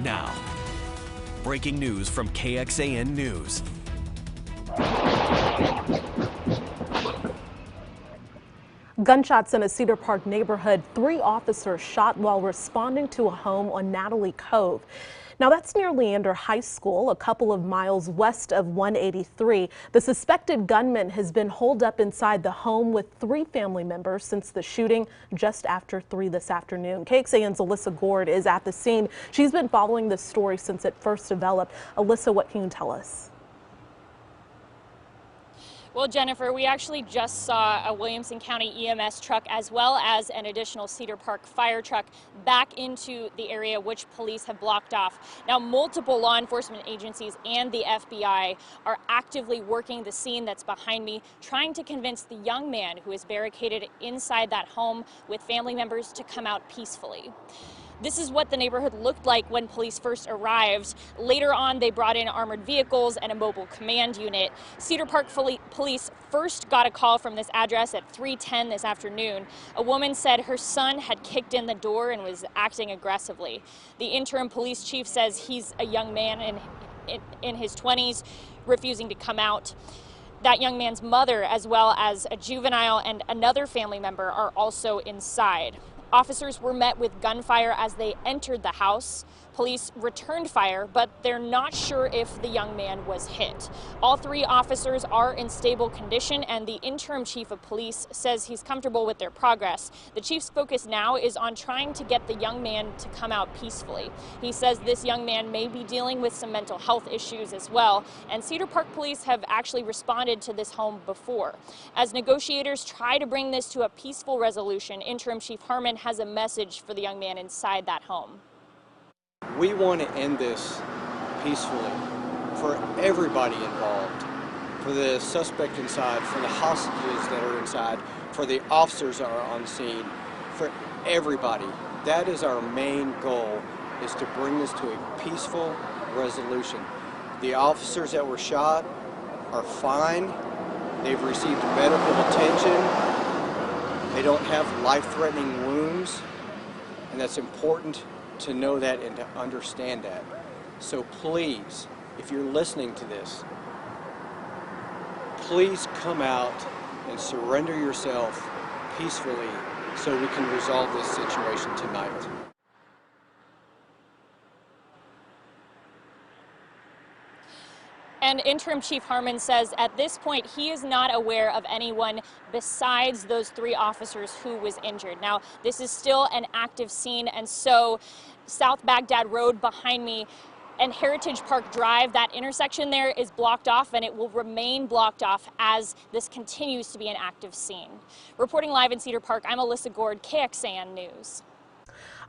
Now, breaking news from KXAN News. Gunshots in a Cedar Park neighborhood. 3 officers shot while responding to a home on Natalie Cove. Now that's near Leander High School, a couple of miles west of 183. The suspected gunman has been holed up inside the home with 3 family members since the shooting just after 3 this afternoon. KXAN's Alyssa Gord is at the scene. She's been following this story since it first developed. Alyssa, what can you tell us? Well, Jennifer, we actually just saw a Williamson County EMS truck as well as an additional Cedar Park fire truck back into the area which police have blocked off. Now, multiple law enforcement agencies and the FBI are actively working the scene that's behind me, trying to convince the young man who is barricaded inside that home with family members to come out peacefully. This is what the neighborhood looked like when police first arrived. Later on, they brought in armored vehicles and a mobile command unit. Cedar Park police first got a call from this address at 3:10 this afternoon. A woman said her son had kicked in the door and was acting aggressively. The interim police chief says he's a young man in his 20s, refusing to come out. That young man's mother, as well as a juvenile and another family member, are also inside. Officers were met with gunfire as they entered the house. Police returned fire, but they're not sure if the young man was hit. All 3 officers are in stable condition, and the interim chief of police says he's comfortable with their progress. The chief's focus now is on trying to get the young man to come out peacefully. He says this young man may be dealing with some mental health issues as well, and Cedar Park police have actually responded to this home before. As negotiators try to bring this to a peaceful resolution, Interim Chief Harmon has a message for the young man inside that home. We want to end this peacefully for everybody involved, for the suspect inside, for the hostages that are inside, for the officers that are on scene, for everybody. That is our main goal, is to bring this to a peaceful resolution. The officers that were shot are fine. They've received medical attention. They don't have life-threatening wounds, and that's important to know that and to understand that. So please, if you're listening to this, please come out and surrender yourself peacefully so we can resolve this situation tonight. And Interim Chief Harmon says at this point he is not aware of anyone besides those 3 officers who was injured. Now, this is still an active scene, and so South Baghdad Road behind me and Heritage Park Drive, that intersection there is blocked off, and it will remain blocked off as this continues to be an active scene. Reporting live in Cedar Park, I'm Alyssa Gord, KXAN News.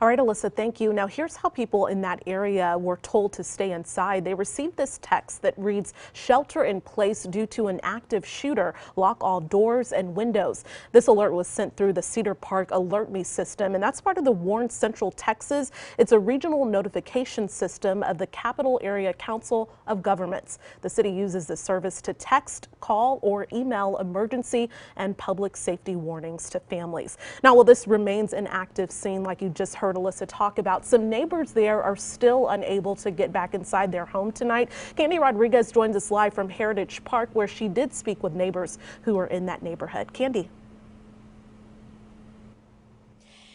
All right, Alyssa, thank you. Now, here's how people in that area were told to stay inside. They received this text that reads, "Shelter in place due to an active shooter. Lock all doors and windows." This alert was sent through the Cedar Park Alert Me system, and that's part of the Warren Central Texas. It's a regional notification system of the Capital Area Council of Governments. The city uses the service to text, call, or email emergency and public safety warnings to families. Now, while this remains an active scene, like you just heard Alyssa talk about, some neighbors there are still unable to get back inside their home tonight. Candy Rodriguez joins us live from Heritage Park, where she did speak with neighbors who are in that neighborhood. Candy.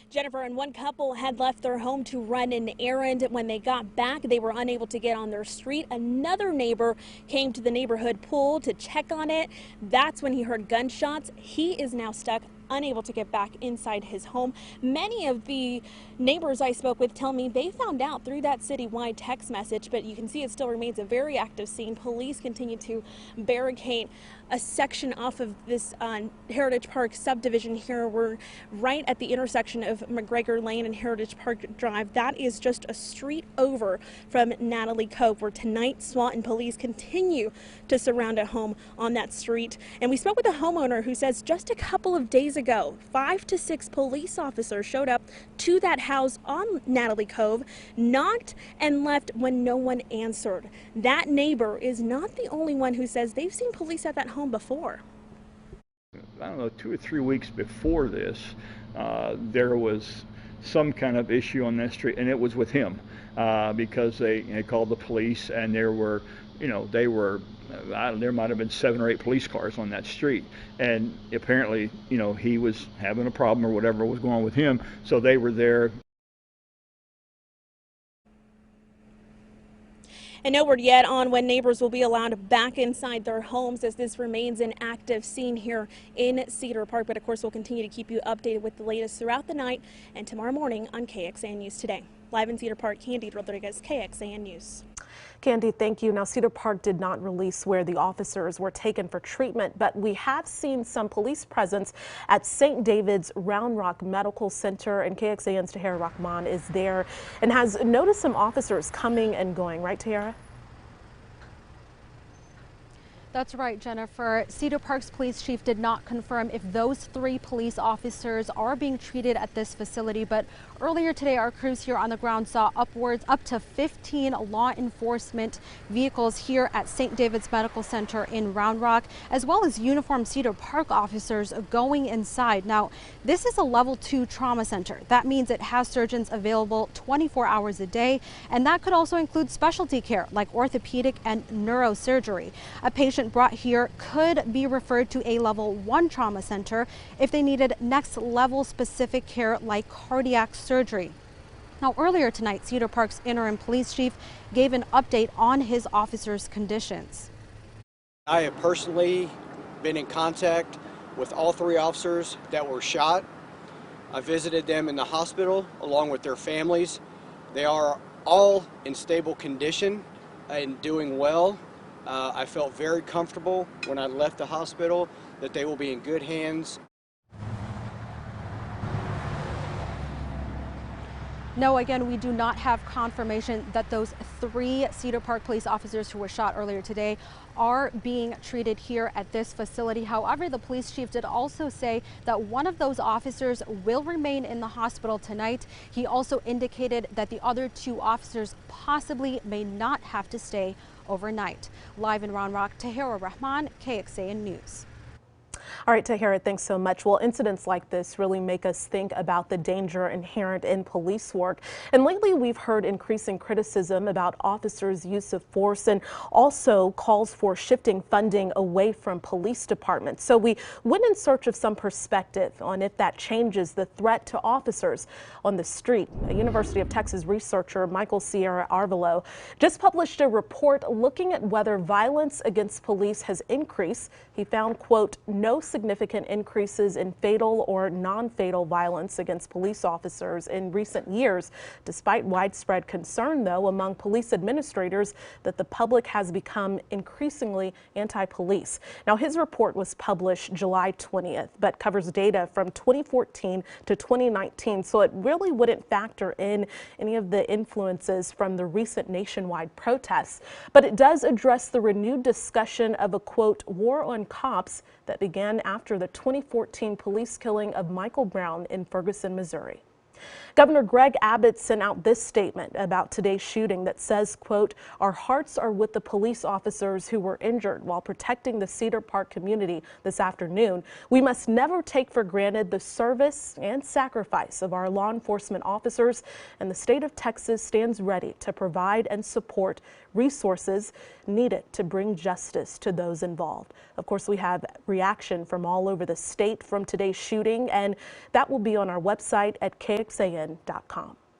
Jennifer, and one couple had left their home to run an errand. When they got back, they were unable to get on their street. Another neighbor came to the neighborhood pool to check on it. That's when he heard gunshots. He is now stuck, unable to get back inside his home. Many of the neighbors I spoke with tell me they found out through that citywide text message, but you can see it still remains a very active scene. Police continue to barricade a section off of this Heritage Park subdivision here. We're right at the intersection of McGregor Lane and Heritage Park Drive. That is just a street over from Natalie Cove, where tonight SWAT and police continue to surround a home on that street. And we spoke with a homeowner who says just a couple of days ago, 5 to 6 police officers showed up to that house on Natalie Cove, knocked and left when no one answered. That neighbor is not the only one who says they've seen police at that home before. I don't know, 2 or 3 weeks before this, there was some kind of issue on that street, and it was with him. because they called the police, and there were, there might have been 7 or 8 police cars on that street, and apparently, he was having a problem or whatever was going on with him, so they were there. And no word yet on when neighbors will be allowed back inside their homes, as this remains an active scene here in Cedar Park. But of course, we'll continue to keep you updated with the latest throughout the night and tomorrow morning on KXAN News Today. Live in Cedar Park, Candy Rodriguez, KXAN News. Candy, thank you. Now, Cedar Park did not release where the officers were taken for treatment, but we have seen some police presence at St. David's Round Rock Medical Center, and KXAN's Tahira Rahman is there and has noticed some officers coming and going. Right, Tahira? That's right, Jennifer. Cedar Park's police chief did not confirm if those 3 police officers are being treated at this facility, but earlier today our crews here on the ground saw up to 15 law enforcement vehicles here at St. David's Medical Center in Round Rock, as well as uniformed Cedar Park officers going inside. Now, this is a level 2 trauma center. That means it has surgeons available 24 hours a day, and that could also include specialty care like orthopedic and neurosurgery. A patient brought here could be referred to a level 1 trauma center if they needed next level specific care like cardiac surgery. Now, earlier tonight, Cedar Park's interim police chief gave an update on his officers' conditions. I have personally been in contact with all 3 officers that were shot. I visited them in the hospital along with their families. They are all in stable condition and doing well. I felt very comfortable when I left the hospital that they will be in good hands. No, again, we do not have confirmation that those 3 Cedar Park police officers who were shot earlier today are being treated here at this facility. However, the police chief did also say that one of those officers will remain in the hospital tonight. He also indicated that the other 2 officers possibly may not have to stay overnight. Live in Round Rock, Tahira Rahman, KXAN News. All right, Tahira, thanks so much. Well, incidents like this really make us think about the danger inherent in police work. And lately, we've heard increasing criticism about officers' use of force and also calls for shifting funding away from police departments. So we went in search of some perspective on if that changes the threat to officers on the street. A University of Texas researcher, Michael Sierra Arvelo, just published a report looking at whether violence against police has increased. He found, quote, no significant increases in fatal or non-fatal violence against police officers in recent years, despite widespread concern, though, among police administrators that the public has become increasingly anti-police. Now, his report was published July 20th, but covers data from 2014 to 2019, so it really wouldn't factor in any of the influences from the recent nationwide protests. But it does address the renewed discussion of a, quote, war on cops that began after the 2014 police killing of Michael Brown in Ferguson, Missouri. Governor Greg Abbott sent out this statement about today's shooting that says, quote, our hearts are with the police officers who were injured while protecting the Cedar Park community this afternoon. We must never take for granted the service and sacrifice of our law enforcement officers, and the state of Texas stands ready to provide and support resources needed to bring justice to those involved. Of course, we have reaction from all over the state from today's shooting, and that will be on our website at KXAN.com.